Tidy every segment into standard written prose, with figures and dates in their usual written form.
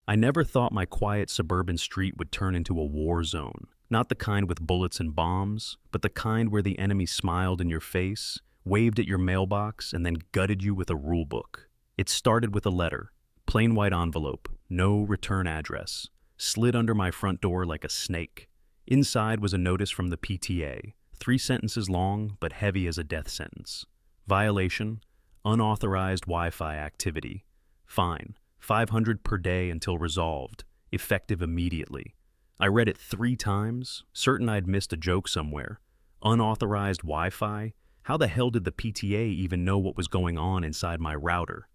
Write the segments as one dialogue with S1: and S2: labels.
S1: I never thought my quiet suburban street would turn into a war zone. Not the kind with bullets and bombs, but the kind where the enemy smiled in your face, waved at your mailbox, and then gutted you with a rulebook. It started with a letter, plain white envelope, no return address, slid under my front door like a snake. Inside was a notice from the PTA, 3 sentences long but heavy as a death sentence. Violation, unauthorized Wi-Fi activity. Fine, $500 per day until resolved, effective immediately. I read it 3 times, certain I'd missed a joke somewhere. Unauthorized Wi-Fi? How the hell did the PTA even know what was going on inside my router?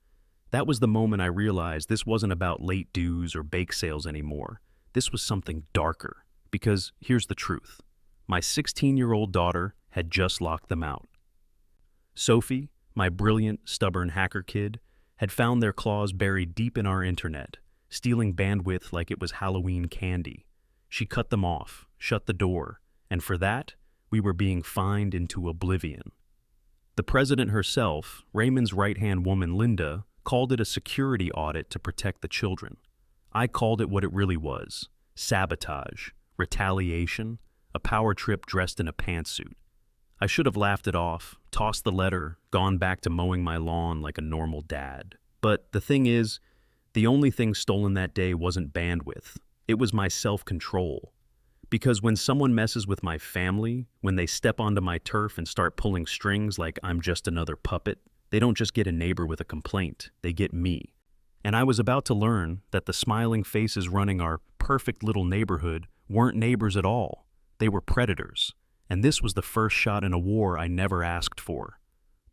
S1: That was the moment I realized this wasn't about late dues or bake sales anymore. This was something darker. Because here's the truth. My 16-year-old daughter had just locked them out. Sophie, my brilliant, stubborn hacker kid, had found their claws buried deep in our internet, stealing bandwidth like it was Halloween candy. She cut them off, shut the door, and for that, we were being fined into oblivion. The president herself, Raymond's right-hand woman Linda, called it a security audit to protect the children. I called it what it really was: sabotage, retaliation, a power trip dressed in a pantsuit. I should have laughed it off, tossed the letter, gone back to mowing my lawn like a normal dad. But the thing is, the only thing stolen that day wasn't bandwidth. It was my self-control. Because when someone messes with my family, when they step onto my turf and start pulling strings like I'm just another puppet, they don't just get a neighbor with a complaint, they get me. And I was about to learn that the smiling faces running our perfect little neighborhood weren't neighbors at all. They were predators. And this was the first shot in a war I never asked for,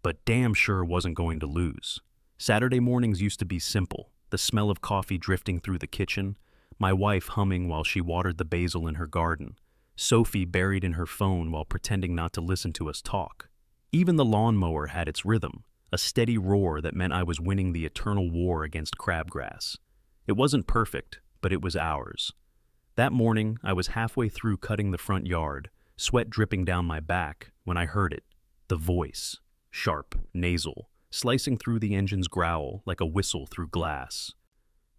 S1: but damn sure wasn't going to lose. Saturday mornings used to be simple: the smell of coffee drifting through the kitchen, my wife humming while she watered the basil in her garden, Sophie buried in her phone while pretending not to listen to us talk. Even the lawnmower had its rhythm, a steady roar that meant I was winning the eternal war against crabgrass. It wasn't perfect, but it was ours. That morning, I was halfway through cutting the front yard, sweat dripping down my back, when I heard it. The voice, sharp, nasal, slicing through the engine's growl like a whistle through glass.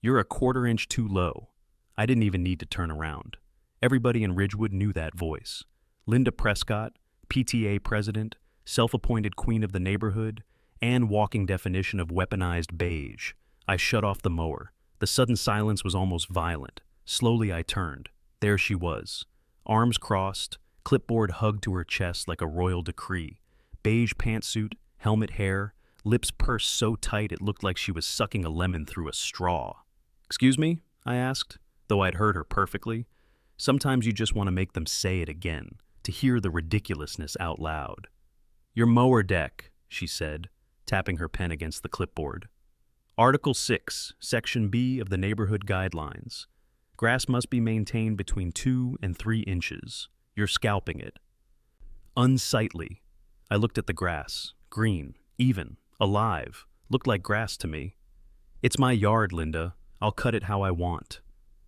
S1: "You're a quarter-inch too low." I didn't even need to turn around. Everybody in Ridgewood knew that voice. Linda Prescott, PTA president, self-appointed queen of the neighborhood, and walking definition of weaponized beige. I shut off the mower. The sudden silence was almost violent. Slowly I turned. There she was. Arms crossed, clipboard hugged to her chest like a royal decree. Beige pantsuit, helmet hair, lips pursed so tight it looked like she was sucking a lemon through a straw. "Excuse me?" I asked, though I'd heard her perfectly. Sometimes you just want to make them say it again, to hear the ridiculousness out loud. "Your mower deck," she said, tapping her pen against the clipboard. "Article 6, Section B of the Neighborhood Guidelines. Grass must be maintained between 2 and 3 inches. You're scalping it." Unsightly. I looked at the grass. Green, even, alive. Looked like grass to me. "It's my yard, Linda. I'll cut it how I want."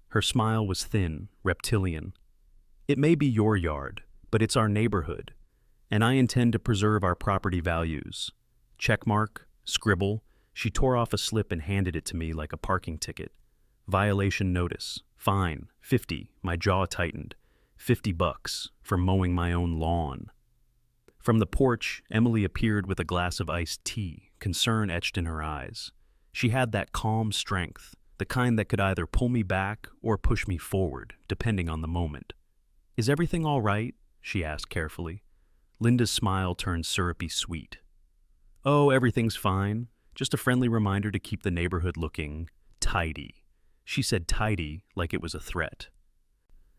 S1: Her smile was thin, reptilian. "It may be your yard, but it's our neighborhood, and I intend to preserve our property values." Checkmark, scribble. She tore off a slip and handed it to me like a parking ticket. Violation notice. Fine, 50. My jaw tightened. $50 for mowing my own lawn. From the porch, Emily appeared with a glass of iced tea, concern etched in her eyes. She had that calm strength, the kind that could either pull me back or push me forward, depending on the moment. "Is everything all right?" she asked carefully. Linda's smile turned syrupy sweet. "Oh, everything's fine. Just a friendly reminder to keep the neighborhood looking tidy." She said tidy like it was a threat.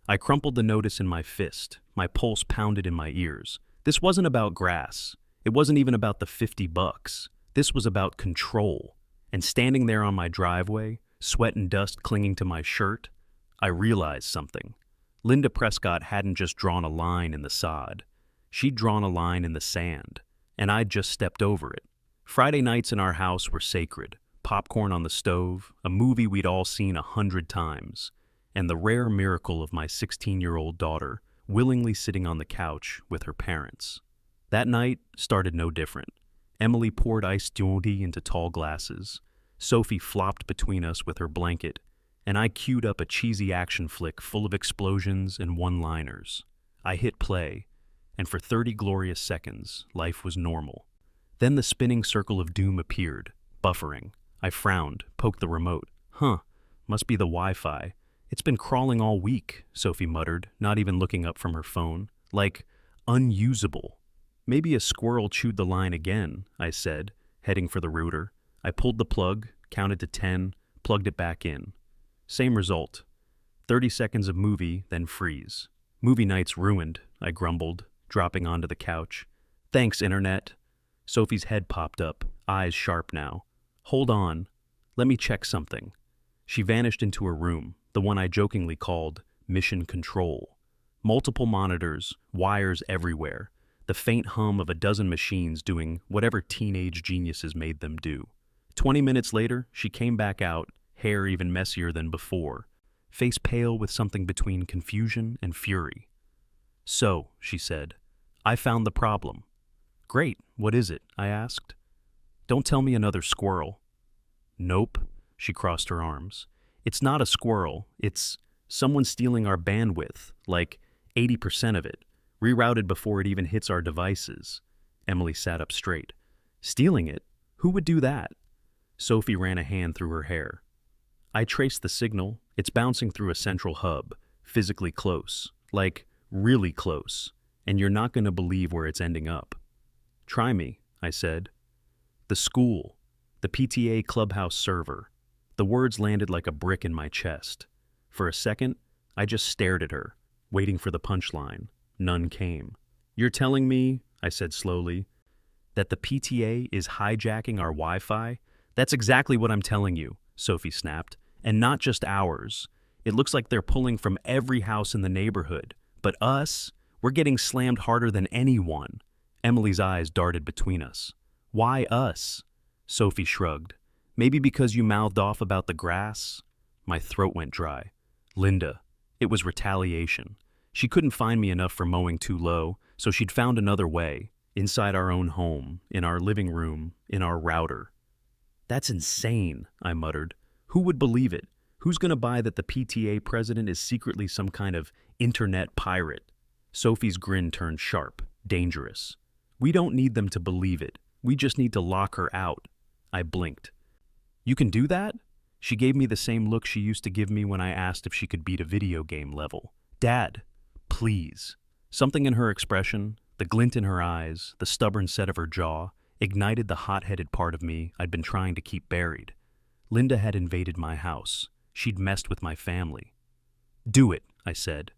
S1: I crumpled the notice in my fist. My pulse pounded in my ears. This wasn't about grass. It wasn't even about the $50. This was about control. And standing there on my driveway, sweat and dust clinging to my shirt, I realized something. Linda Prescott hadn't just drawn a line in the sod. She'd drawn a line in the sand, and I'd just stepped over it. Friday nights in our house were sacred. Popcorn on the stove, a movie we'd all seen 100 times, and the rare miracle of my 16-year-old daughter willingly sitting on the couch with her parents. That night started no different. Emily poured iced tea into tall glasses. Sophie flopped between us with her blanket, and I queued up a cheesy action flick full of explosions and one-liners. I hit play, and for 30 glorious seconds, life was normal. Then the spinning circle of doom appeared, buffering. I frowned, poked the remote. Must be the Wi-Fi. It's been crawling all week, Sophie muttered, not even looking up from her phone. Like, unusable. Maybe a squirrel chewed the line again, I said, heading for the router. I pulled the plug, counted to 10, plugged it back in. Same result. 30 seconds of movie, then freeze. Movie night's ruined, I grumbled, dropping onto the couch. Thanks, Internet. Sophie's head popped up, eyes sharp now. Hold on. Let me check something. She vanished into her room, the one I jokingly called Mission Control. Multiple monitors, wires everywhere, the faint hum of a dozen machines doing whatever teenage geniuses made them do. 20 minutes later, she came back out, hair even messier than before, face pale with something between confusion and fury. So, she said, I found the problem. Great, what is it? I asked. Don't tell me another squirrel. Nope, she crossed her arms. It's not a squirrel, it's someone stealing our bandwidth, like 80% of it, rerouted before it even hits our devices. Emily sat up straight. Stealing it? Who would do that? Sophie ran a hand through her hair. I traced the signal. It's bouncing through a central hub, physically close, like really close, and you're not going to believe where it's ending up. Try me, I said. The school, the PTA clubhouse server. The words landed like a brick in my chest. For a second, I just stared at her, waiting for the punchline. None came. You're telling me, I said slowly, that the PTA is hijacking our Wi-Fi? That's exactly what I'm telling you, Sophie snapped. And not just ours. It looks like they're pulling from every house in the neighborhood. But us, we're getting slammed harder than anyone. Emily's eyes darted between us. Why us? Sophie shrugged. Maybe because you mouthed off about the grass? My throat went dry. Linda. It was retaliation. She couldn't find me enough for mowing too low, so she'd found another way. Inside our own home, in our living room, in our router. That's insane, I muttered. Who would believe it? Who's going to buy that the PTA president is secretly some kind of internet pirate? Sophie's grin turned sharp, dangerous. We don't need them to believe it. We just need to lock her out. I blinked. You can do that? She gave me the same look she used to give me when I asked if she could beat a video game level. Dad, please. Something in her expression, the glint in her eyes, the stubborn set of her jaw, ignited the hot-headed part of me I'd been trying to keep buried. Linda had invaded my house. She'd messed with my family. Do it, I said.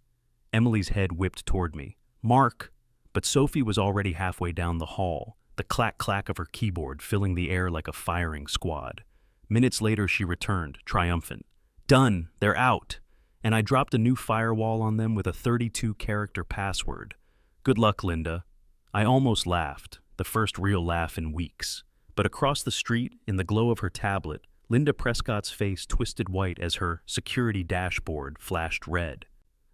S1: Emily's head whipped toward me. Mark! But Sophie was already halfway down the hall, the clack-clack of her keyboard filling the air like a firing squad. Minutes later, she returned, triumphant. Done! They're out! And I dropped a new firewall on them with a 32-character password. Good luck, Linda. I almost laughed, the first real laugh in weeks. But across the street, in the glow of her tablet, Linda Prescott's face twisted white as her security dashboard flashed red.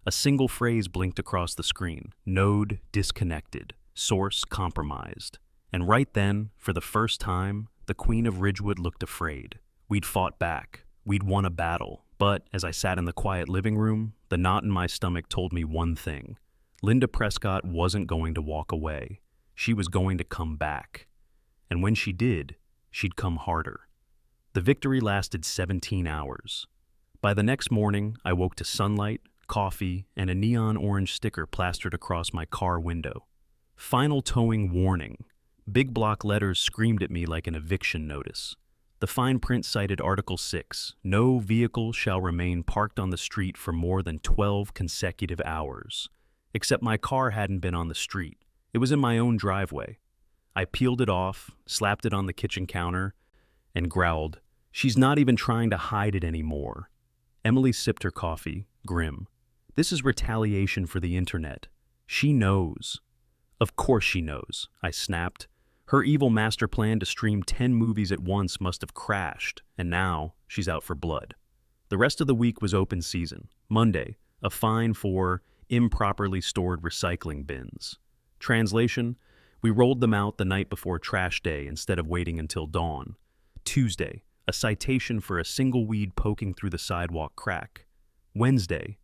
S1: A single phrase blinked across the screen. Node disconnected. Source compromised. And right then, for the first time, the Queen of Ridgewood looked afraid. We'd fought back. We'd won a battle. But as I sat in the quiet living room, the knot in my stomach told me one thing. Linda Prescott wasn't going to walk away. She was going to come back. And when she did, she'd come harder. The victory lasted 17 hours. By the next morning, I woke to sunlight, coffee, and a neon orange sticker plastered across my car window. Final towing warning. Big block letters screamed at me like an eviction notice. The fine print cited Article 6, no vehicle shall remain parked on the street for more than 12 consecutive hours. Except my car hadn't been on the street. It was in my own driveway. I peeled it off, slapped it on the kitchen counter, and growled, She's not even trying to hide it anymore. Emily sipped her coffee, grim. This is retaliation for the internet. She knows. Of course she knows, I snapped. Her evil master plan to stream 10 movies at once must have crashed, and now she's out for blood. The rest of the week was open season. Monday, a fine for improperly stored recycling bins. Translation, we rolled them out the night before trash day instead of waiting until dawn. Tuesday, a citation for a single weed poking through the sidewalk crack. Wednesday,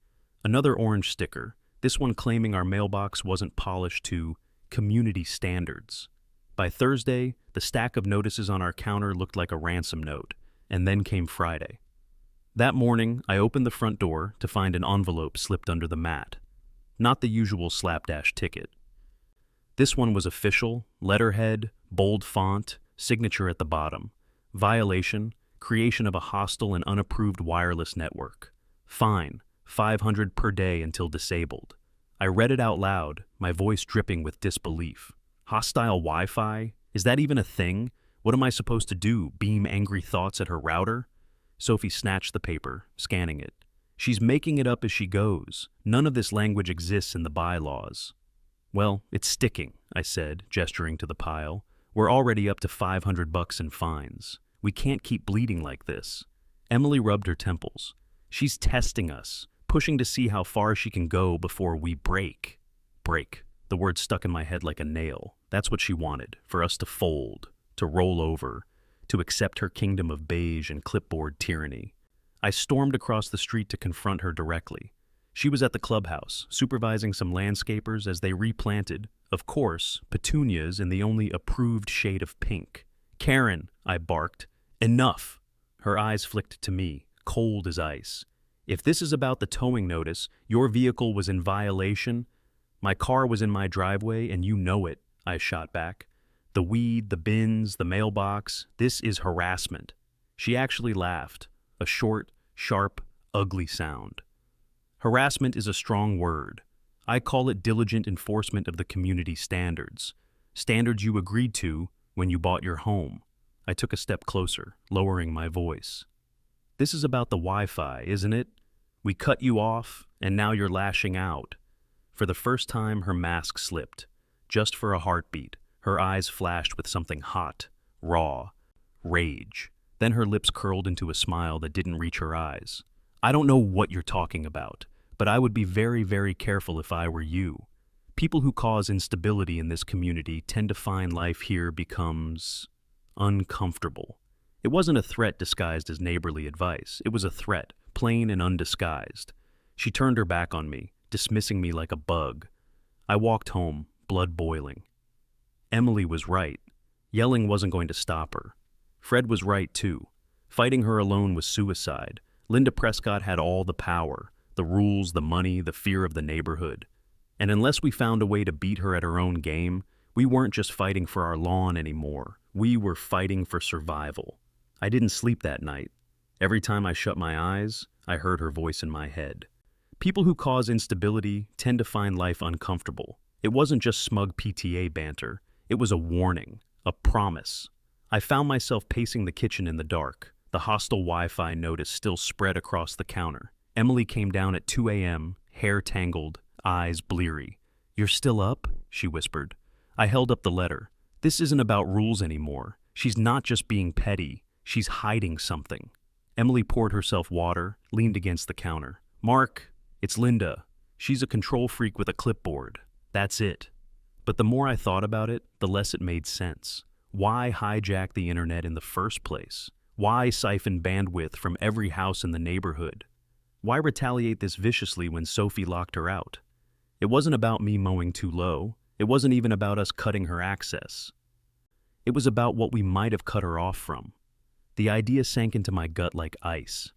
S1: another orange sticker, this one claiming our mailbox wasn't polished to community standards. By Thursday, the stack of notices on our counter looked like a ransom note, and then came Friday. That morning, I opened the front door to find an envelope slipped under the mat. Not the usual slapdash ticket. This one was official, letterhead, bold font, signature at the bottom. Violation, creation of a hostile and unapproved wireless network. Fine, $500 per day until disabled. I read it out loud, my voice dripping with disbelief. Hostile Wi-Fi? Is that even a thing? What am I supposed to do, beam angry thoughts at her router? Sophie snatched the paper, scanning it. She's making it up as she goes. None of this language exists in the bylaws. Well, it's sticking, I said, gesturing to the pile. We're already up to $500 in fines. We can't keep bleeding like this. Emily rubbed her temples. She's testing us, pushing to see how far she can go before we break. Break. The word stuck in my head like a nail. That's what she wanted, for us to fold, to roll over, to accept her kingdom of beige and clipboard tyranny. I stormed across the street to confront her directly. She was at the clubhouse, supervising some landscapers as they replanted, of course, petunias in the only approved shade of pink. "Karen," I barked. "Enough!" Her eyes flicked to me, cold as ice. "If this is about the towing notice, your vehicle was in violation. My car was in my driveway, and you know it," I shot back. "The weed, the bins, the mailbox, this is harassment." She actually laughed, a short, sharp, ugly sound. Harassment is a strong word. I call it diligent enforcement of the community standards. Standards you agreed to when you bought your home. I took a step closer, lowering my voice. "This is about the Wi-Fi, isn't it? We cut you off, and now you're lashing out." For the first time, her mask slipped. Just for a heartbeat, her eyes flashed with something hot, raw, rage. Then her lips curled into a smile that didn't reach her eyes. "I don't know what you're talking about, but I would be very, very careful if I were you. People who cause instability in this community tend to find life here becomes uncomfortable." It wasn't a threat disguised as neighborly advice. It was a threat, plain and undisguised. She turned her back on me, dismissing me like a bug. I walked home, blood boiling. Emily was right. Yelling wasn't going to stop her. Fred was right, too. Fighting her alone was suicide. Linda Prescott had all the power, the rules, the money, the fear of the neighborhood. And unless we found a way to beat her at her own game, we weren't just fighting for our lawn anymore. We were fighting for survival. I didn't sleep that night. Every time I shut my eyes, I heard her voice in my head. People who cause instability tend to find life uncomfortable. It wasn't just smug PTA banter. It was a warning, a promise. I found myself pacing the kitchen in the dark. The hostile Wi-Fi notice still spread across the counter. Emily came down at 2 a.m., hair tangled, eyes bleary. "You're still up?" she whispered. I held up the letter. This isn't about rules anymore. She's not just being petty. She's hiding something. Emily poured herself water, leaned against the counter. "Mark, it's Linda. She's a control freak with a clipboard. That's it." But the more I thought about it, the less it made sense. Why hijack the internet in the first place? Why siphon bandwidth from every house in the neighborhood? Why retaliate this viciously when Sophie locked her out? It wasn't about me mowing too low. It wasn't even about us cutting her access. It was about what we might have cut her off from. The idea sank into my gut like ice.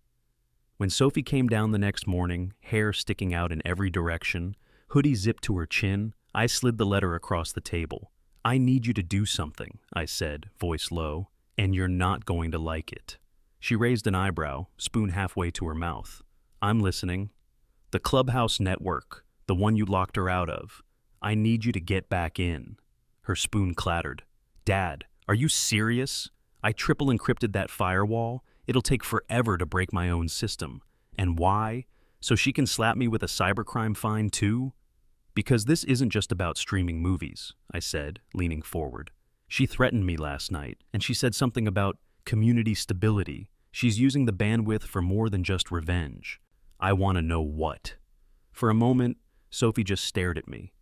S1: When Sophie came down the next morning, hair sticking out in every direction, hoodie zipped to her chin, I slid the letter across the table. "I need you to do something," I said, voice low, "and you're not going to like it." She raised an eyebrow, spoon halfway to her mouth. "I'm listening." "The Clubhouse network, the one you locked her out of. I need you to get back in." Her spoon clattered. "Dad, are you serious? I triple encrypted that firewall. It'll take forever to break my own system. And why? So she can slap me with a cybercrime fine too?" "Because this isn't just about streaming movies," I said, leaning forward. "She threatened me last night, and she said something about community stability. She's using the bandwidth for more than just revenge. I want to know what." For a moment, Sophie just stared at me.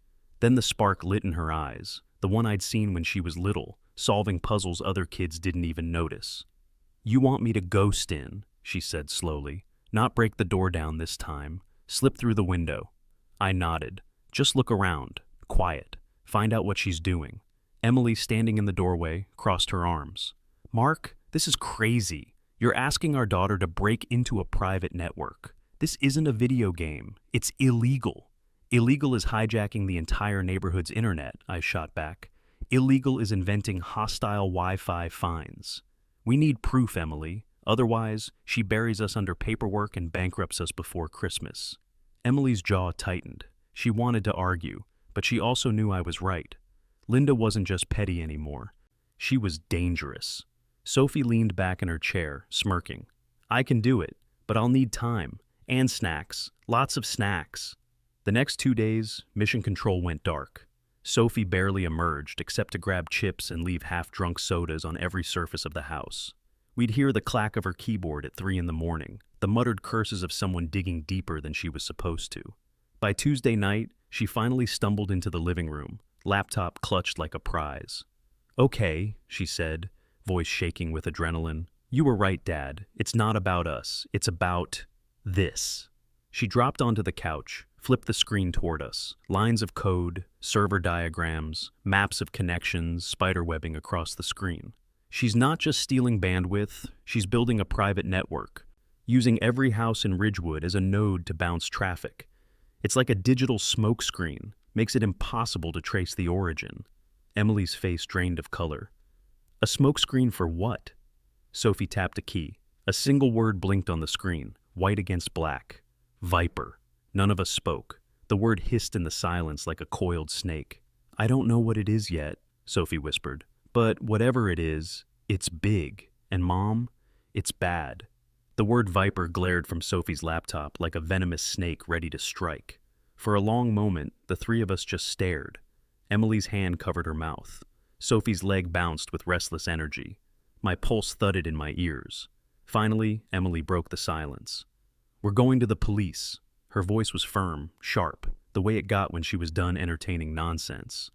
S1: Then the spark lit in her eyes, the one I'd seen when she was little, solving puzzles other kids didn't even notice. "You want me to ghost in," she said slowly. "Not break the door down this time. Slip through the window." I nodded. "Just look around. Quiet. Find out what she's doing." Emily, standing in the doorway, crossed her arms. "Mark, this is crazy. You're asking our daughter to break into a private network. This isn't a video game. It's illegal." "Illegal is hijacking the entire neighborhood's internet," I shot back. "Illegal is inventing hostile Wi-Fi fines. We need proof, Emily. Otherwise, she buries us under paperwork and bankrupts us before Christmas." Emily's jaw tightened. She wanted to argue, but she also knew I was right. Linda wasn't just petty anymore. She was dangerous. Sophie leaned back in her chair, smirking. "I can do it, but I'll need time. And snacks. Lots of snacks." The next 2 days, Mission Control went dark. Sophie barely emerged except to grab chips and leave half-drunk sodas on every surface of the house. We'd hear the clack of her keyboard at 3 in the morning, the muttered curses of someone digging deeper than she was supposed to. By Tuesday night, she finally stumbled into the living room, laptop clutched like a prize. "Okay," she said, voice shaking with adrenaline. "You were right, Dad. It's not about us. It's about this." She dropped onto the couch, flipped the screen toward us. Lines of code, server diagrams, maps of connections, spiderwebbing across the screen. She's not just stealing bandwidth, she's building a private network, using every house in Ridgewood as a node to bounce traffic. It's like a digital smokescreen, makes it impossible to trace the origin. Emily's face drained of color. "A smokescreen for what?" Sophie tapped a key. A single word blinked on the screen, white against black. "Viper." None of us spoke. The word hissed in the silence like a coiled snake. "I don't know what it is yet," Sophie whispered. "But whatever it is, it's big. And Mom, it's bad." The word Viper glared from Sophie's laptop like a venomous snake ready to strike. For a long moment, the three of us just stared. Emily's hand covered her mouth. Sophie's leg bounced with restless energy. My pulse thudded in my ears. Finally, Emily broke the silence. "We're going to the police." Her voice was firm, sharp, the way it got when she was done entertaining nonsense.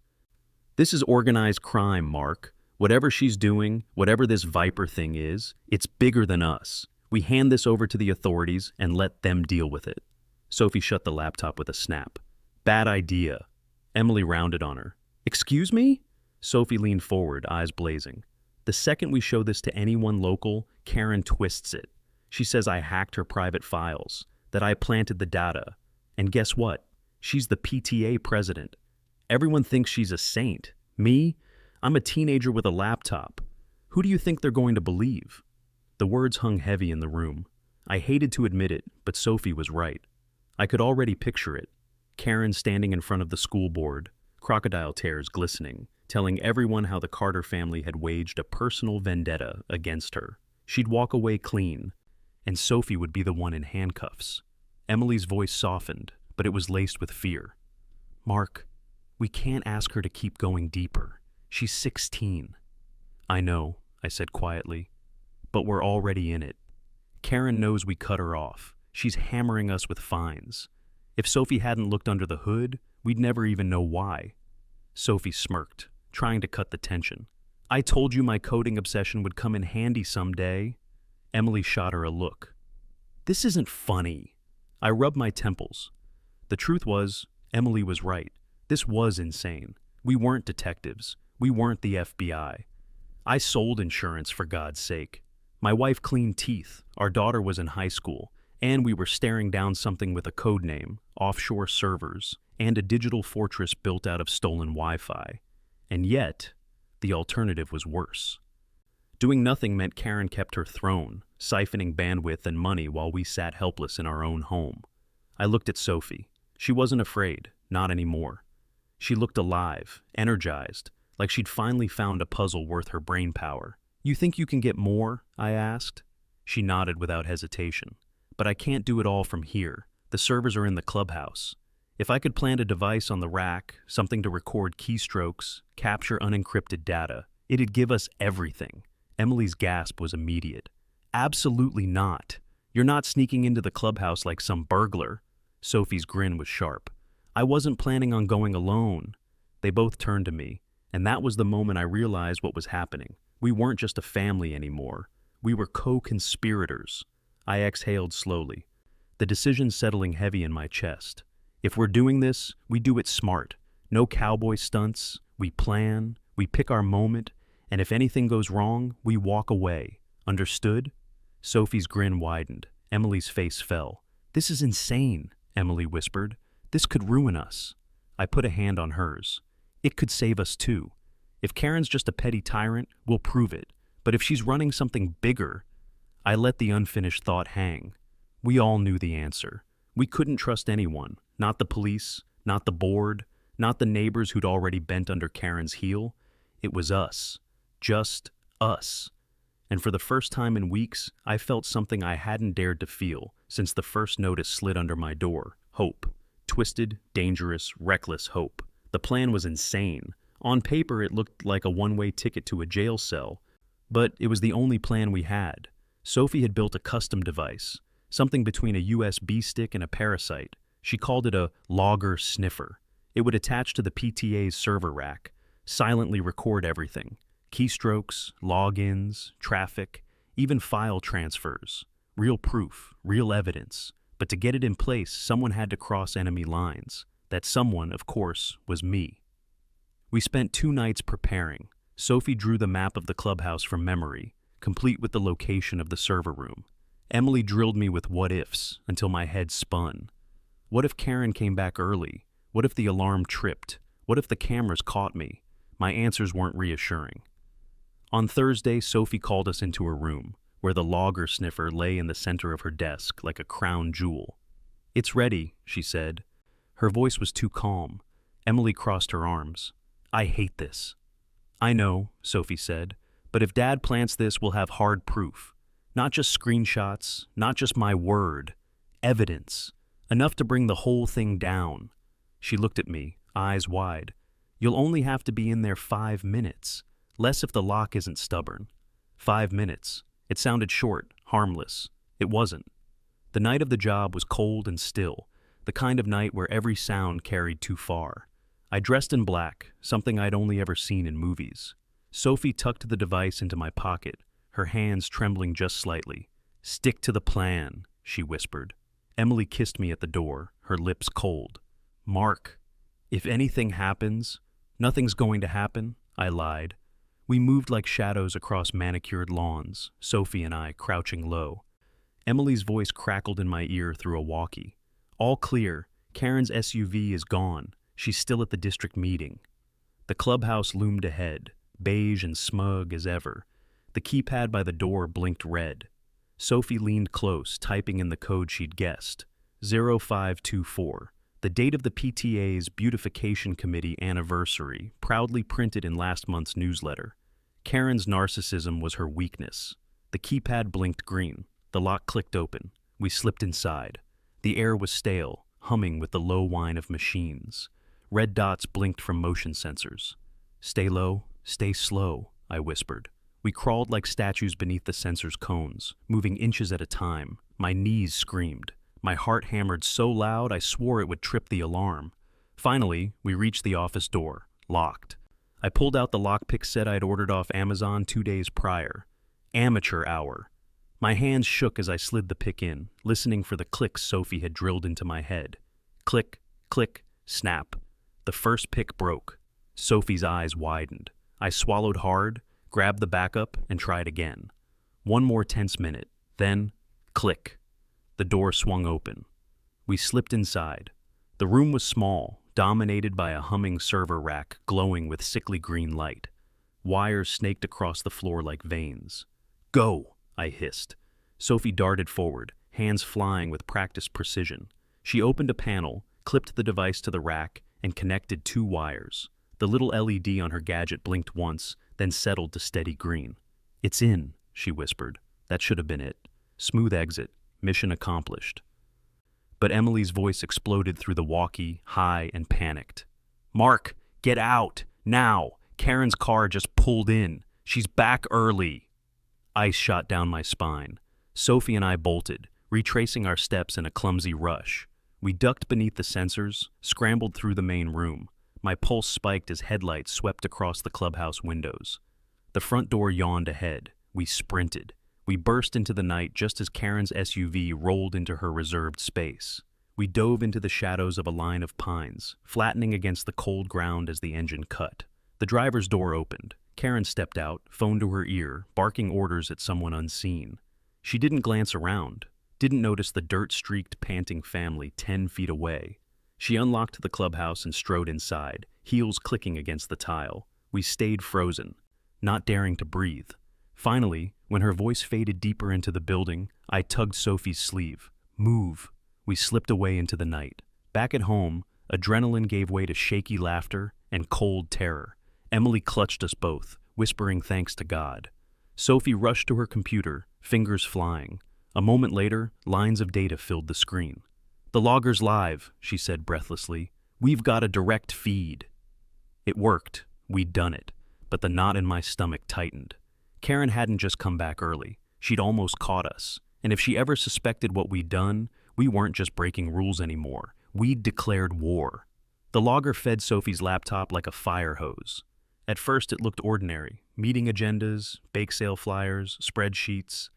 S1: "This is organized crime, Mark. Whatever she's doing, whatever this Viper thing is, it's bigger than us. We hand this over to the authorities and let them deal with it." Sophie shut the laptop with a snap. "Bad idea." Emily rounded on her. "Excuse me?" Sophie leaned forward, eyes blazing. "The second we show this to anyone local, Karen twists it. She says I hacked her private files, that I planted the data. And guess what? She's the PTA president. Everyone thinks she's a saint. Me? I'm a teenager with a laptop. Who do you think they're going to believe?" The words hung heavy in the room. I hated to admit it, but Sophie was right. I could already picture it. Karen standing in front of the school board, crocodile tears glistening, telling everyone how the Carter family had waged a personal vendetta against her. She'd walk away clean, and Sophie would be the one in handcuffs. Emily's voice softened, but it was laced with fear. "Mark, we can't ask her to keep going deeper. She's 16. "I know," I said quietly, "but we're already in it. Karen knows we cut her off. She's hammering us with fines. If Sophie hadn't looked under the hood, we'd never even know why." Sophie smirked, trying to cut the tension. "I told you my coding obsession would come in handy someday." Emily shot her a look. "This isn't funny." I rubbed my temples. The truth was, Emily was right. This was insane. We weren't detectives. We weren't the FBI. I sold insurance, for God's sake. My wife cleaned teeth, our daughter was in high school, and we were staring down something with a code name, offshore servers, and a digital fortress built out of stolen Wi-Fi. And yet, the alternative was worse. Doing nothing meant Karen kept her throne, siphoning bandwidth and money while we sat helpless in our own home. I looked at Sophie. She wasn't afraid, not anymore. She looked alive, energized, like she'd finally found a puzzle worth her brain power. "You think you can get more?" I asked. She nodded without hesitation. "But I can't do it all from here. The servers are in the clubhouse. If I could plant a device on the rack, something to record keystrokes, capture unencrypted data, it'd give us everything." Emily's gasp was immediate. "Absolutely not. You're not sneaking into the clubhouse like some burglar." Sophie's grin was sharp. "I wasn't planning on going alone." They both turned to me, and that was the moment I realized what was happening. We weren't just a family anymore. We were co-conspirators. I exhaled slowly, the decision settling heavy in my chest. If we're doing this, we do it smart. No cowboy stunts. We plan, we pick our moment, and if anything goes wrong, we walk away. Understood? Sophie's grin widened. Emily's face fell. This is insane, Emily whispered. This could ruin us. I put a hand on hers. It could save us too. If Karen's just a petty tyrant, we'll prove it. But if she's running something bigger, I let the unfinished thought hang. We all knew the answer. We couldn't trust anyone. Not the police, not the board, not the neighbors who'd already bent under Karen's heel. It was us. Just us. And for the first time in weeks, I felt something I hadn't dared to feel since the first notice slid under my door. Hope. Twisted, dangerous, reckless hope. The plan was insane. On paper, it looked like a one-way ticket to a jail cell, but it was the only plan we had. Sophie had built a custom device, something between a USB stick and a parasite. She called it a logger sniffer. It would attach to the PTA's server rack, silently record everything. Keystrokes, logins, traffic, even file transfers. Real proof, real evidence. But to get it in place, someone had to cross enemy lines. That someone, of course, was me. We spent 2 nights preparing. Sophie drew the map of the clubhouse from memory, complete with the location of the server room. Emily drilled me with what-ifs until my head spun. What if Karen came back early? What if the alarm tripped? What if the cameras caught me? My answers weren't reassuring. On Thursday, Sophie called us into her room, where the logger sniffer lay in the center of her desk like a crown jewel. "It's ready," she said. Her voice was too calm. Emily crossed her arms. "I hate this." "I know," Sophie said, "but if Dad plants this, we'll have hard proof. Not just screenshots, not just my word. Evidence. Enough to bring the whole thing down." She looked at me, eyes wide. "You'll only have to be in there 5 minutes. Less if the lock isn't stubborn." 5 minutes. It sounded short, harmless. It wasn't. The night of the job was cold and still, the kind of night where every sound carried too far. I dressed in black, something I'd only ever seen in movies. Sophie tucked the device into my pocket, her hands trembling just slightly. "Stick to the plan," she whispered. Emily kissed me at the door, her lips cold. "Mark, if anything happens..." "Nothing's going to happen," I lied. We moved like shadows across manicured lawns, Sophie and I crouching low. Emily's voice crackled in my ear through a walkie. "All clear. Karen's SUV is gone. She's still at the district meeting." The clubhouse loomed ahead, beige and smug as ever. The keypad by the door blinked red. Sophie leaned close, typing in the code she'd guessed. 0524. The date of the PTA's Beautification Committee anniversary, proudly printed in last month's newsletter. Karen's narcissism was her weakness. The keypad blinked green. The lock clicked open. We slipped inside. The air was stale, humming with the low whine of machines. Red dots blinked from motion sensors. "Stay low, stay slow," I whispered. We crawled like statues beneath the sensors' cones, moving inches at a time. My knees screamed. My heart hammered so loud I swore it would trip the alarm. Finally, we reached the office door, locked. I pulled out the lockpick set I'd ordered off Amazon 2 days prior. Amateur hour. My hands shook as I slid the pick in, listening for the clicks Sophie had drilled into my head. Click, click, snap. The first pick broke. Sophie's eyes widened. I swallowed hard, grabbed the backup, and tried again. One more tense minute. Then, click. The door swung open. We slipped inside. The room was small, dominated by a humming server rack glowing with sickly green light. Wires snaked across the floor like veins. "Go!" I hissed. Sophie darted forward, hands flying with practiced precision. She opened a panel, clipped the device to the rack, and connected 2 wires. The little LED on her gadget blinked once, then settled to steady green. "It's in," she whispered. That should have been it. Smooth exit. Mission accomplished. But Emily's voice exploded through the walkie, high and panicked. "Mark, get out! Now! Karen's car just pulled in. She's back early." Ice shot down my spine. Sophie and I bolted, retracing our steps in a clumsy rush. We ducked beneath the sensors, scrambled through the main room. My pulse spiked as headlights swept across the clubhouse windows. The front door yawned ahead. We sprinted. We burst into the night just as Karen's SUV rolled into her reserved space. We dove into the shadows of a line of pines, flattening against the cold ground as the engine cut. The driver's door opened. Karen stepped out, phone to her ear, barking orders at someone unseen. She didn't glance around, didn't notice the dirt-streaked, panting family 10 feet away. She unlocked the clubhouse and strode inside, heels clicking against the tile. We stayed frozen, not daring to breathe. Finally, when her voice faded deeper into the building, I tugged Sophie's sleeve. Move. We slipped away into the night. Back at home, adrenaline gave way to shaky laughter and cold terror. Emily clutched us both, whispering thanks to God. Sophie rushed to her computer, fingers flying. A moment later, lines of data filled the screen. "The logger's live," she said breathlessly. "We've got a direct feed." It worked. We'd done it. But the knot in my stomach tightened. Karen hadn't just come back early. She'd almost caught us. And if she ever suspected what we'd done, we weren't just breaking rules anymore. We'd declared war. The logger fed Sophie's laptop like a fire hose. At first it looked ordinary. Meeting agendas, bake sale flyers, spreadsheets.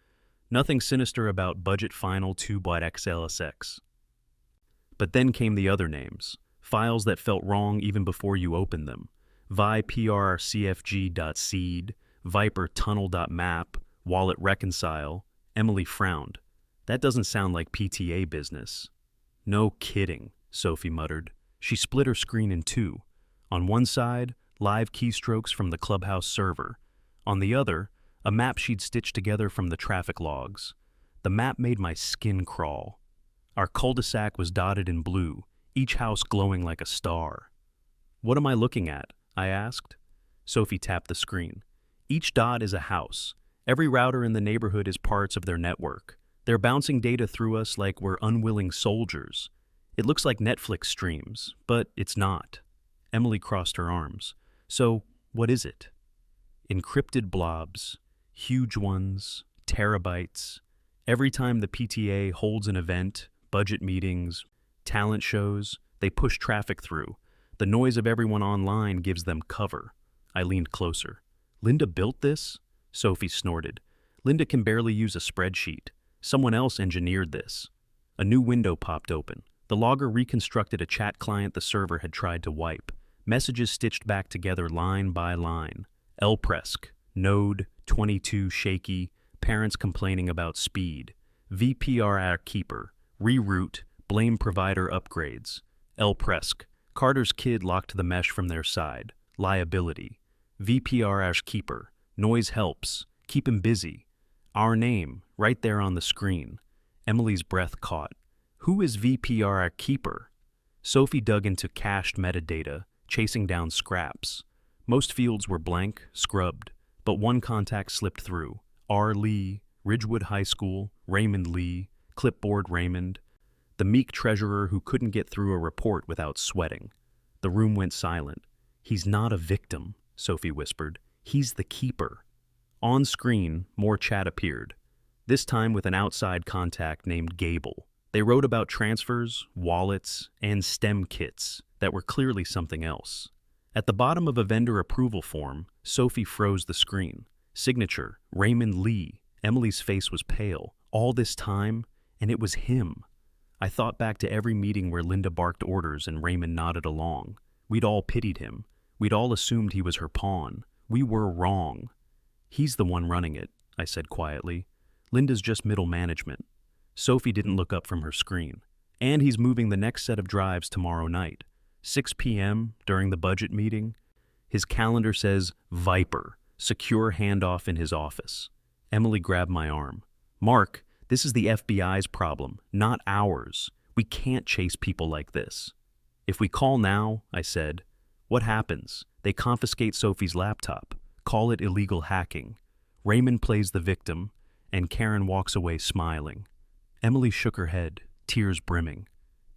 S1: Nothing sinister about budget final 2-byte XLSX. But then came the other names. Files that felt wrong even before you opened them. vi_prcfg.seed, vipertunnel.map, wallet reconcile. Emily frowned. "That doesn't sound like PTA business." "No kidding," Sophie muttered. She split her screen in two. On one side, live keystrokes from the clubhouse server. On the other, a map she'd stitched together from the traffic logs. The map made my skin crawl. Our cul-de-sac was dotted in blue, each house glowing like a star. "What am I looking at?" I asked. Sophie tapped the screen. "Each dot is a house. Every router in the neighborhood is parts of their network. They're bouncing data through us like we're unwilling soldiers. It looks like Netflix streams, but it's not." Emily crossed her arms. "So, what is it?" "Encrypted blobs. Huge ones. Terabytes. Every time the PTA holds an event, budget meetings, talent shows, they push traffic through. The noise of everyone online gives them cover." I leaned closer. "Linda built this?" Sophie snorted. "Linda can barely use a spreadsheet. Someone else engineered this." A new window popped open. The logger reconstructed a chat client the server had tried to wipe. Messages stitched back together line by line. Elpresc, Node, 22 shaky, parents complaining about speed. VPR keeper, reroute, blame provider upgrades. Elpresc, Carter's kid locked the mesh from their side. Liability. VPR keeper, noise helps, keep him busy. Our name, right there on the screen. Emily's breath caught. Who is VPR keeper? Sophie dug into cached metadata, chasing down scraps. Most fields were blank, scrubbed, but one contact slipped through. R. Lee, Ridgewood High School, Raymond Lee, Clipboard Raymond. The meek treasurer who couldn't get through a report without sweating. The room went silent. "He's not a victim," Sophie whispered. "He's the keeper." On screen, more chat appeared, this time with an outside contact named Gable. They wrote about transfers, wallets, and STEM kits that were clearly something else. At the bottom of a vendor approval form, Sophie froze the screen. Signature, Raymond Lee. Emily's face was pale. All this time, and it was him. I thought back to every meeting where Linda barked orders and Raymond nodded along. We'd all pitied him. We'd all assumed he was her pawn. We were wrong. "He's the one running it," I said quietly. "Linda's just middle management." Sophie didn't look up from her screen. "And he's moving the next set of drives tomorrow night. 6 p.m. during the budget meeting. His calendar says Viper, secure handoff in his office." Emily grabbed my arm. "Mark, this is the FBI's problem, not ours. We can't chase people like this." "If we call now," I said, "what happens? They confiscate Sophie's laptop. Call it illegal hacking. Raymond plays the victim, and Karen walks away smiling." Emily shook her head, tears brimming.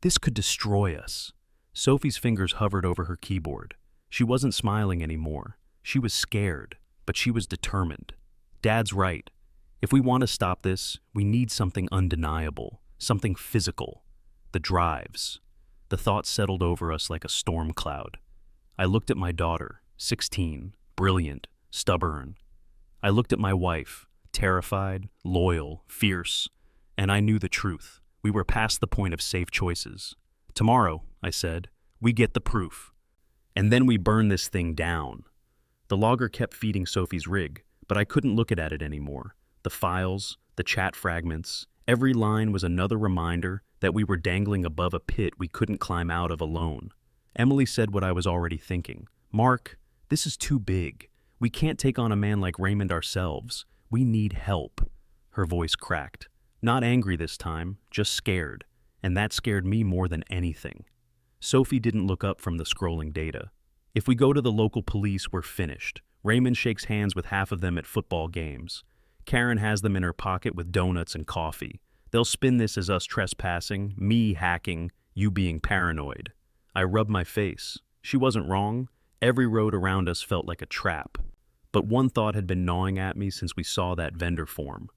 S1: "This could destroy us." Sophie's fingers hovered over her keyboard. She wasn't smiling anymore. She was scared, but she was determined. "Dad's right. If we want to stop this, we need something undeniable, something physical. The drives." The thought settled over us like a storm cloud. I looked at my daughter, 16, brilliant, stubborn. I looked at my wife, terrified, loyal, fierce, and I knew the truth. We were past the point of safe choices. Tomorrow, I said, we get the proof. And then we burn this thing down. The logger kept feeding Sophie's rig, but I couldn't look at it anymore. The files, the chat fragments, every line was another reminder that we were dangling above a pit we couldn't climb out of alone. Emily said what I was already thinking. Mark, this is too big. We can't take on a man like Raymond ourselves. We need help. Her voice cracked. Not angry this time, just scared. And that scared me more than anything. Sophie didn't look up from the scrolling data. If we go to the local police, we're finished. Raymond shakes hands with half of them at football games. Karen has them in her pocket with donuts and coffee. They'll spin this as us trespassing, me hacking, you being paranoid. I rubbed my face. She wasn't wrong. Every road around us felt like a trap. But one thought had been gnawing at me since we saw that vendor form.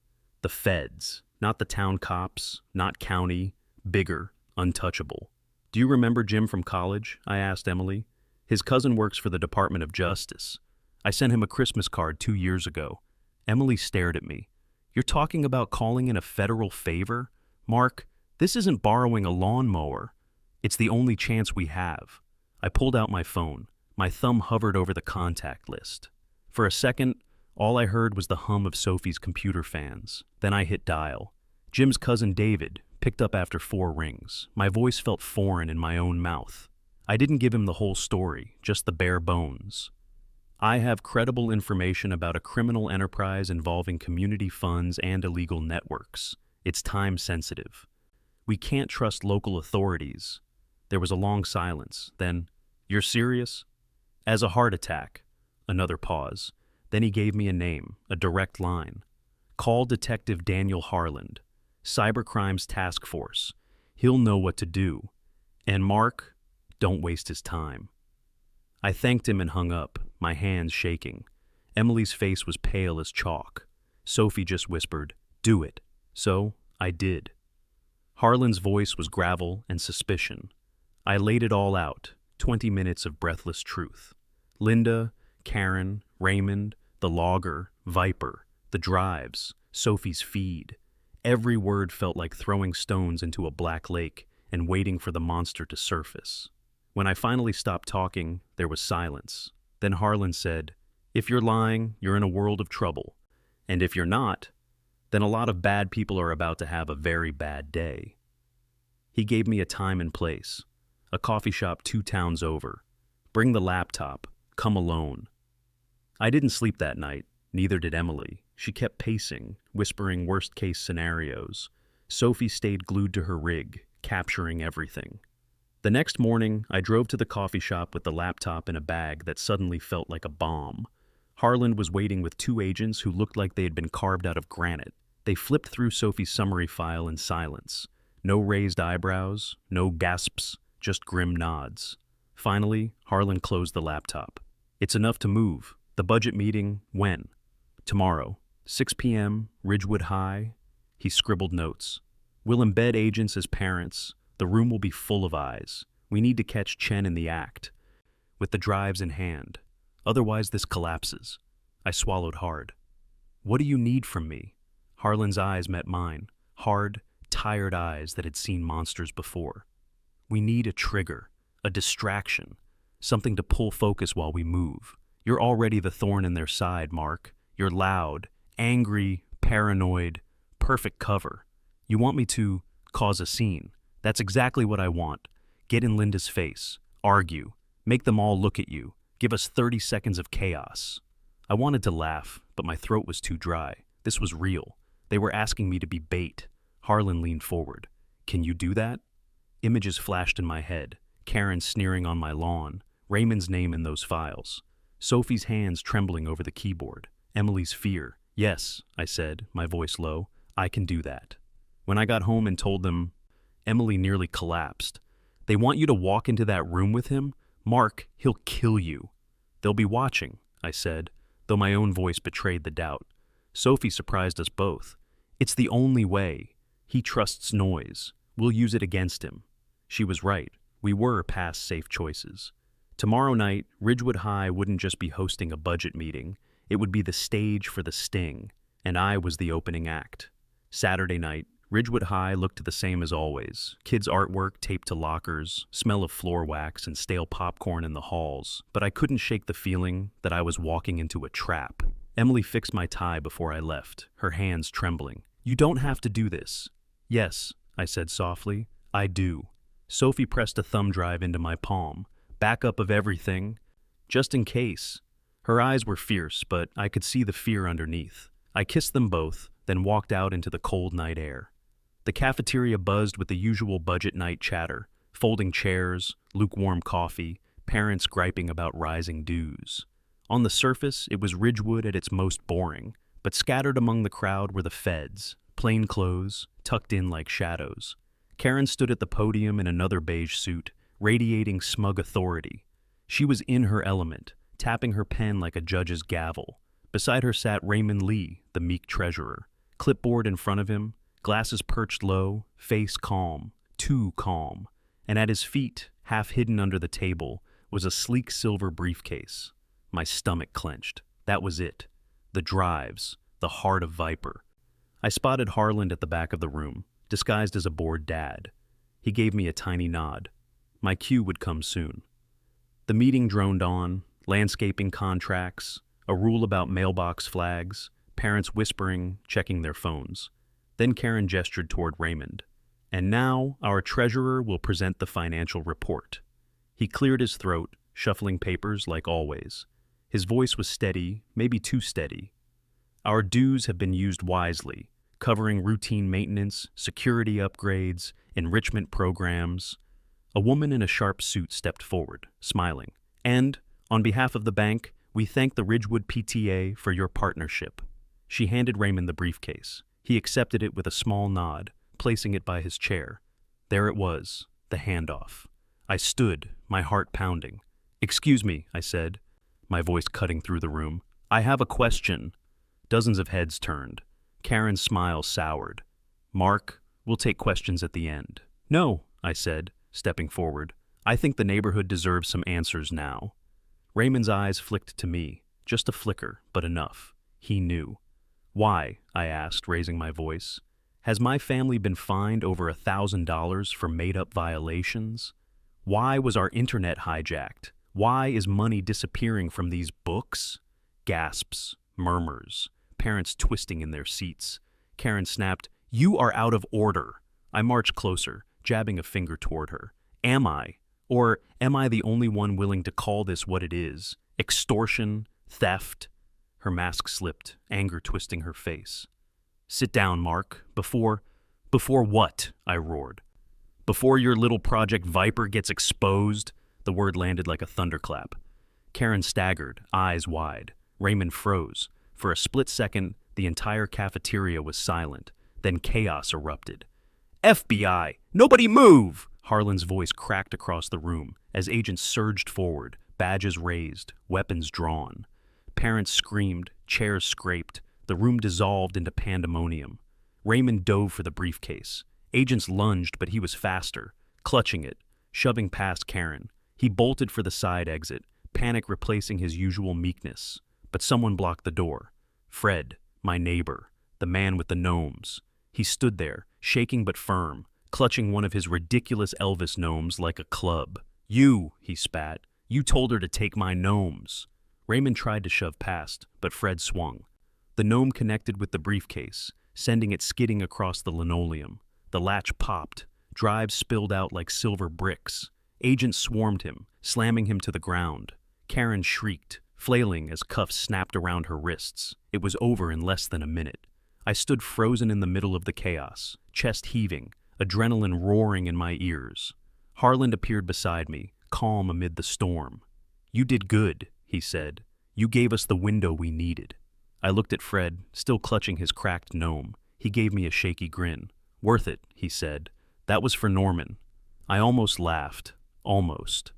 S1: The feds. Not the town cops, not county, bigger, untouchable. Do you remember Jim from college? I asked Emily. His cousin works for the Department of Justice. I sent him a Christmas card 2 years ago. Emily stared at me. You're talking about calling in a federal favor? Mark, this isn't borrowing a lawnmower. It's the only chance we have. I pulled out my phone. My thumb hovered over the contact list. For a second, all I heard was the hum of Sophie's computer fans. Then I hit dial. Jim's cousin David picked up after 4 rings. My voice felt foreign in my own mouth. I didn't give him the whole story, just the bare bones. I have credible information about a criminal enterprise involving community funds and illegal networks. It's time sensitive. We can't trust local authorities. There was a long silence. Then, you're serious? As a heart attack. Another pause. Then he gave me a name, a direct line. Call Detective Daniel Harland, Cybercrimes Task Force. He'll know what to do. And Mark, don't waste his time. I thanked him and hung up, my hands shaking. Emily's face was pale as chalk. Sophie just whispered, "Do it." So, I did. Harlan's voice was gravel and suspicion. I laid it all out, 20 minutes of breathless truth. Linda, Karen, Raymond, the logger, Viper, the drives, Sophie's feed. Every word felt like throwing stones into a black lake and waiting for the monster to surface. When I finally stopped talking, there was silence. Then Harlan said, "If you're lying, you're in a world of trouble. And if you're not, then a lot of bad people are about to have a very bad day." He gave me a time and place. A coffee shop 2 towns over. Bring the laptop. Come alone. I didn't sleep that night. Neither did Emily. She kept pacing, whispering worst-case scenarios. Sophie stayed glued to her rig, capturing everything. The next morning, I drove to the coffee shop with the laptop in a bag that suddenly felt like a bomb. Harland was waiting with 2 agents who looked like they had been carved out of granite. They flipped through Sophie's summary file in silence. No raised eyebrows, no gasps, just grim nods. Finally, Harlan closed the laptop. "It's enough to move. The budget meeting, when?" "Tomorrow, 6 p.m., Ridgewood High." He scribbled notes. "We'll embed agents as parents. The room will be full of eyes. We need to catch Chen in the act, with the drives in hand. Otherwise, this collapses." I swallowed hard. "What do you need from me?" Harlan's eyes met mine, hard, tired eyes that had seen monsters before. "We need a trigger, a distraction, something to pull focus while we move. You're already the thorn in their side, Mark. You're loud, angry, paranoid, perfect cover. You want me to cause a scene. That's exactly what I want. Get in Linda's face, argue, make them all look at you, give us 30 seconds of chaos." I wanted to laugh, but my throat was too dry. This was real. They were asking me to be bait. Harlan leaned forward. "Can you do that?" Images flashed in my head. Karen sneering on my lawn, Raymond's name in those files, Sophie's hands trembling over the keyboard, Emily's fear. "Yes," I said, my voice low, "I can do that." When I got home and told them, Emily nearly collapsed. "They want you to walk into that room with him? Mark, he'll kill you." "They'll be watching," I said, though my own voice betrayed the doubt. Sophie surprised us both. "It's the only way. He trusts noise. We'll use it against him." She was right. We were past safe choices. Tomorrow night, Ridgewood High wouldn't just be hosting a budget meeting. It would be the stage for the sting. and I was the opening act. Saturday night, Ridgewood High looked the same as always. Kids' artwork taped to lockers, smell of floor wax, and stale popcorn in the halls. But I couldn't shake the feeling that I was walking into a trap. Emily fixed my tie before I left, her hands trembling. "You don't have to do this." "Yes," I said softly, "I do." Sophie pressed a thumb drive into my palm. "Backup of everything, just in case." Her eyes were fierce, but I could see the fear underneath. I kissed them both, then walked out into the cold night air. The cafeteria buzzed with the usual budget night chatter, folding chairs, lukewarm coffee, parents griping about rising dues. On the surface, it was Ridgewood at its most boring, but scattered among the crowd were the feds, plain clothes, tucked in like shadows. Karen stood at the podium in another beige suit, radiating smug authority. She was in her element, tapping her pen like a judge's gavel. Beside her sat Raymond Lee, the meek treasurer. Clipboard in front of him, glasses perched low, face calm, too calm. And at his feet, half hidden under the table, was a sleek silver briefcase. My stomach clenched. That was it. The drives, the heart of Viper. I spotted Harland at the back of the room, disguised as a bored dad. He gave me a tiny nod. My cue would come soon. The meeting droned on, landscaping contracts, a rule about mailbox flags, parents whispering, checking their phones. Then Karen gestured toward Raymond. "And now, our treasurer will present the financial report." He cleared his throat, shuffling papers like always. His voice was steady, maybe too steady. "Our dues have been used wisely, covering routine maintenance, security upgrades, enrichment programs." A woman in a sharp suit stepped forward, smiling. "And, on behalf of the bank, we thank the Ridgewood PTA for your partnership." She handed Raymond the briefcase. He accepted it with a small nod, placing it by his chair. There it was, the handoff. I stood, my heart pounding. "Excuse me," I said, my voice cutting through the room. "I have a question." Dozens of heads turned. Karen's smile soured. "Mark, we'll take questions at the end." "No," I said, stepping forward. "I think the neighborhood deserves some answers now." Raymond's eyes flicked to me, just a flicker, but enough. He knew. "Why?" I asked, raising my voice. "Has my family been fined over $1,000 for made-up violations? Why was our internet hijacked? Why is money disappearing from these books?" Gasps, murmurs, parents twisting in their seats. Karen snapped, "You are out of order." I marched closer, jabbing a finger toward her. "Am I? Or am I the only one willing to call this what it is? Extortion? Theft?" Her mask slipped, anger twisting her face. "Sit down, Mark. Before what?" I roared. "Before your little Project Viper gets exposed." The word landed like a thunderclap. Karen staggered, eyes wide. Raymond froze. For a split second, the entire cafeteria was silent. Then chaos erupted. "FBI! Nobody move!" Harlan's voice cracked across the room as agents surged forward, badges raised, weapons drawn. Parents screamed, chairs scraped, the room dissolved into pandemonium. Raymond dove for the briefcase. Agents lunged, but he was faster, clutching it, shoving past Karen. He bolted for the side exit, panic replacing his usual meekness. But someone blocked the door. Fred, my neighbor, the man with the gnomes. He stood there, shaking but firm, clutching one of his ridiculous Elvis gnomes like a club. "You," he spat, "you told her to take my gnomes." Raymond tried to shove past, but Fred swung. The gnome connected with the briefcase, sending it skidding across the linoleum. The latch popped. Drives spilled out like silver bricks. Agents swarmed him, slamming him to the ground. Karen shrieked, flailing as cuffs snapped around her wrists. It was over in less than a minute. I stood frozen in the middle of the chaos, chest heaving, adrenaline roaring in my ears. Harland appeared beside me, calm amid the storm. "You did good," he said. "You gave us the window we needed." I looked at Fred, still clutching his cracked gnome. He gave me a shaky grin. "Worth it," he said. "That was for Norman." I almost laughed. Almost.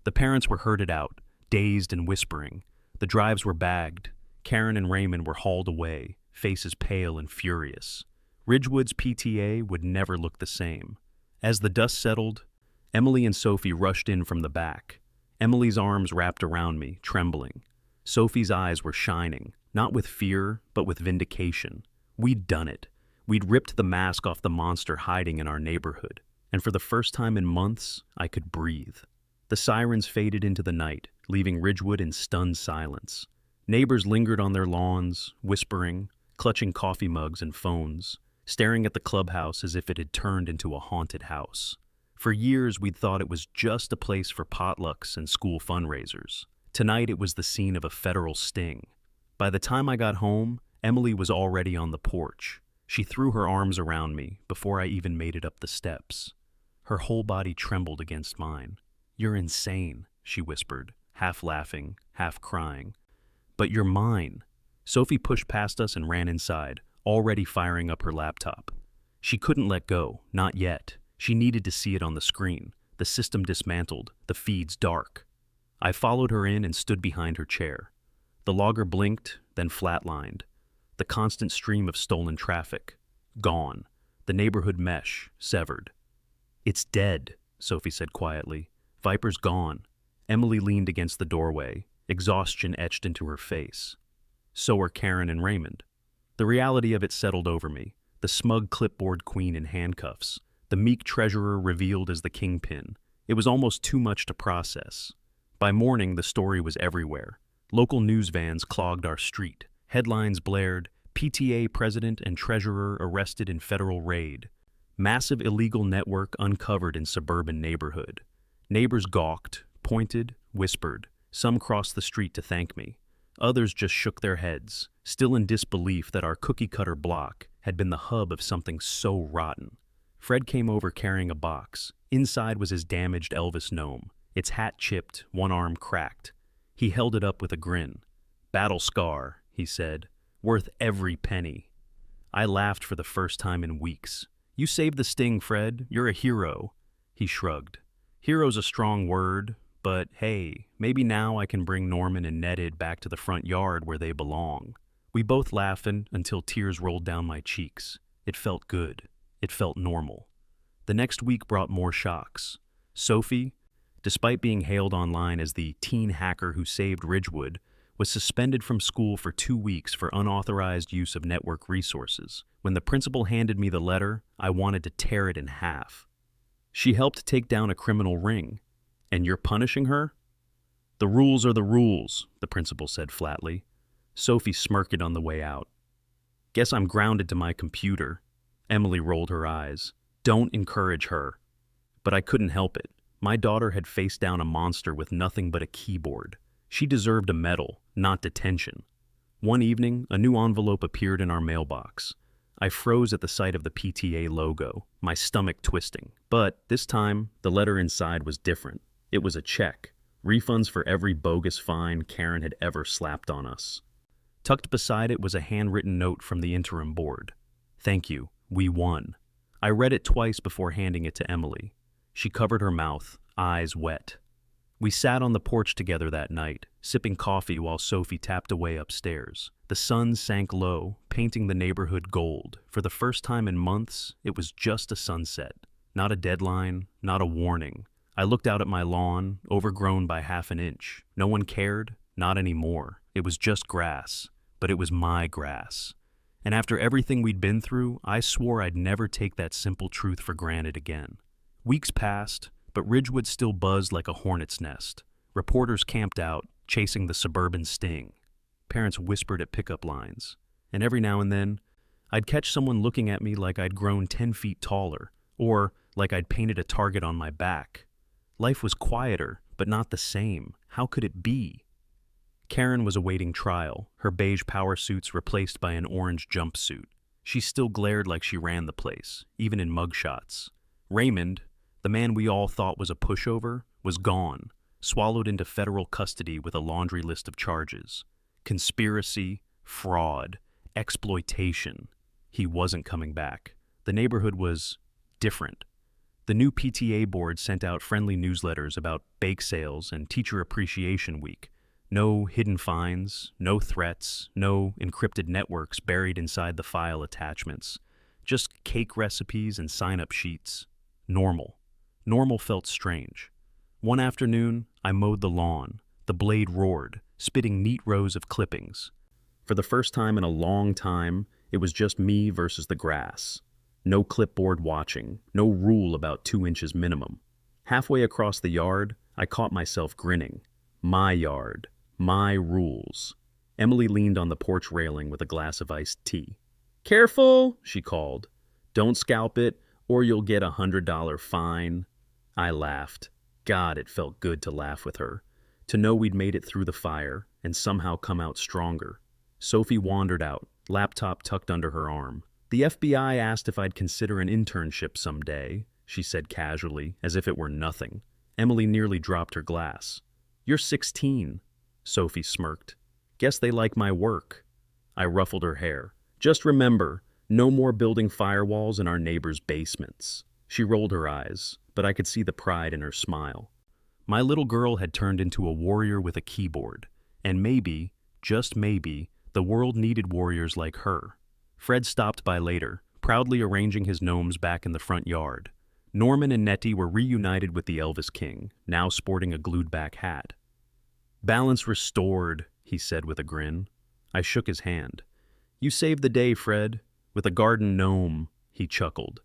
S1: The parents were herded out, dazed and whispering. The drives were bagged. Karen and Raymond were hauled away, faces pale and furious. Ridgewood's PTA would never look the same. As the dust settled, Emily and Sophie rushed in from the back. Emily's arms wrapped around me, trembling. Sophie's eyes were shining, Not with fear, but with vindication. We'd done it. We'd ripped the mask off the monster hiding in our neighborhood. And for the first time in months, I could breathe. The sirens faded into the night, leaving Ridgewood in stunned silence. Neighbors lingered on their lawns, whispering, clutching coffee mugs and phones, staring at the clubhouse as if it had turned into a haunted house. For years, we'd thought it was just a place for potlucks and school fundraisers. Tonight, it was the scene of a federal sting. By the time I got home, Emily was already on the porch. She threw her arms around me before I even made it up the steps. Her whole body trembled against mine. "You're insane," she whispered, half laughing, half crying. "But you're mine." Sophie pushed past us and ran inside, already firing up her laptop. She couldn't let go, not yet. She needed to see it on the screen, the system dismantled, the feeds dark. I followed her in and stood behind her chair. The logger blinked, then flatlined. The constant stream of stolen traffic, gone. The neighborhood mesh, severed. "It's dead," Sophie said quietly. "Viper's gone." Emily leaned against the doorway, exhaustion etched into her face. So are Karen and Raymond. The reality of it settled over me, the smug clipboard queen in handcuffs, the meek treasurer revealed as the kingpin. It was almost too much to process. By morning, the story was everywhere. Local news vans clogged our street. Headlines blared, "PTA president and treasurer arrested in federal raid." Massive illegal network uncovered in suburban neighborhood. Neighbors gawked, pointed, whispered. Some crossed the street to thank me. Others just shook their heads, still in disbelief that our cookie-cutter block had been the hub of something so rotten. Fred came over carrying a box. Inside was his damaged Elvis gnome, its hat chipped, one arm cracked. He held it up with a grin. "Battle scar," he said, "worth every penny." I laughed for the first time in weeks. "You saved the sting, Fred. You're a hero." He shrugged. "Hero's a strong word, but hey, maybe now I can bring Norman and Netted back to the front yard where they belong." We both laughed until tears rolled down my cheeks. It felt good. It felt normal. The next week brought more shocks. Sophie, despite being hailed online as the teen hacker who saved Ridgewood, was suspended from school for 2 weeks for unauthorized use of network resources. When the principal handed me the letter, I wanted to tear it in half. "She helped take down a criminal ring. And you're punishing her?" "The rules are the rules," the principal said flatly. Sophie smirked on the way out. "Guess I'm grounded to my computer." Emily rolled her eyes. "Don't encourage her." But I couldn't help it. My daughter had faced down a monster with nothing but a keyboard. She deserved a medal, not detention. One evening, a new envelope appeared in our mailbox. I froze at the sight of the PTA logo, my stomach twisting. But this time, the letter inside was different. It was a check, refunds for every bogus fine Karen had ever slapped on us. Tucked beside it was a handwritten note from the interim board. "Thank you, we won." I read it twice before handing it to Emily. She covered her mouth, eyes wet. We sat on the porch together that night, sipping coffee while Sophie tapped away upstairs. The sun sank low, painting the neighborhood gold. For the first time in months, it was just a sunset. Not a deadline, not a warning. I looked out at my lawn, overgrown by half an inch. No one cared, not anymore. It was just grass, but it was my grass. And after everything we'd been through, I swore I'd never take that simple truth for granted again. Weeks passed, but Ridgewood still buzzed like a hornet's nest. Reporters camped out, chasing the suburban sting. Parents whispered at pickup lines. And every now and then, I'd catch someone looking at me like I'd grown 10 feet taller, or like I'd painted a target on my back. Life was quieter, but not the same. How could it be? Karen was awaiting trial, her beige power suits replaced by an orange jumpsuit. She still glared like she ran the place, even in mugshots. Raymond, the man we all thought was a pushover, was gone, swallowed into federal custody with a laundry list of charges. Conspiracy, fraud, exploitation. He wasn't coming back. The neighborhood was different. The new PTA board sent out friendly newsletters about bake sales and Teacher Appreciation Week. No hidden fines, no threats, no encrypted networks buried inside the file attachments. Just cake recipes and sign-up sheets. Normal. Normal felt strange. One afternoon, I mowed the lawn. The blade roared, spitting neat rows of clippings. For the first time in a long time, it was just me versus the grass. No clipboard watching, no rule about 2 inches minimum. Halfway across the yard, I caught myself grinning. My yard, my rules. Emily leaned on the porch railing with a glass of iced tea. "Careful," she called. "Don't scalp it, or you'll get a $100 fine." I laughed. God, it felt good to laugh with her. To know we'd made it through the fire and somehow come out stronger. Sophie wandered out, laptop tucked under her arm. "The FBI asked if I'd consider an internship someday," she said casually, as if it were nothing. Emily nearly dropped her glass. "You're 16, Sophie smirked. "Guess they like my work." I ruffled her hair. "Just remember, no more building firewalls in our neighbors' basements." She rolled her eyes, but I could see the pride in her smile. My little girl had turned into a warrior with a keyboard, and maybe, just maybe, the world needed warriors like her. Fred stopped by later, proudly arranging his gnomes back in the front yard. Norman and Nettie were reunited with the Elvis King, now sporting a glued-back hat. "Balance restored," he said with a grin. I shook his hand. "You saved the day, Fred. With a garden gnome," he chuckled.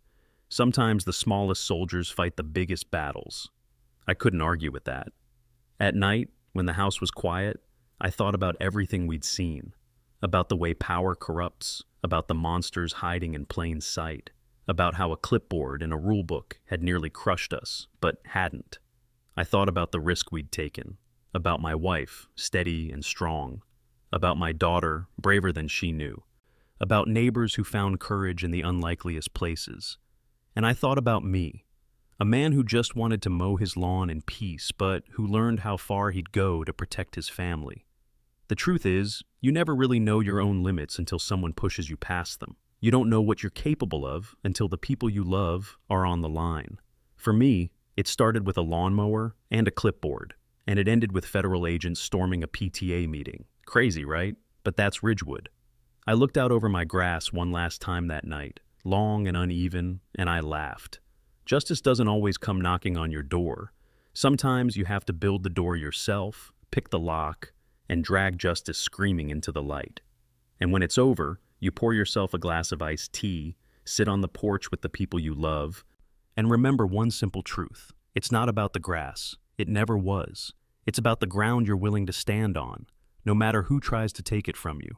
S1: "Sometimes the smallest soldiers fight the biggest battles." I couldn't argue with that. At night, when the house was quiet, I thought about everything we'd seen. About the way power corrupts, about the monsters hiding in plain sight, about how a clipboard and a rulebook had nearly crushed us, but hadn't. I thought about the risk we'd taken, about my wife, steady and strong, about my daughter, braver than she knew, about neighbors who found courage in the unlikeliest places. And I thought about me, a man who just wanted to mow his lawn in peace, but who learned how far he'd go to protect his family. The truth is, you never really know your own limits until someone pushes you past them. You don't know what you're capable of until the people you love are on the line. For me, it started with a lawnmower and a clipboard, and it ended with federal agents storming a PTA meeting. Crazy, right? But that's Ridgewood. I looked out over my grass one last time that night, long and uneven, and I laughed. Justice doesn't always come knocking on your door. Sometimes you have to build the door yourself, pick the lock, and drag justice screaming into the light. And when it's over, you pour yourself a glass of iced tea, sit on the porch with the people you love, and remember one simple truth. It's not about the grass. It never was. It's about the ground you're willing to stand on, no matter who tries to take it from you.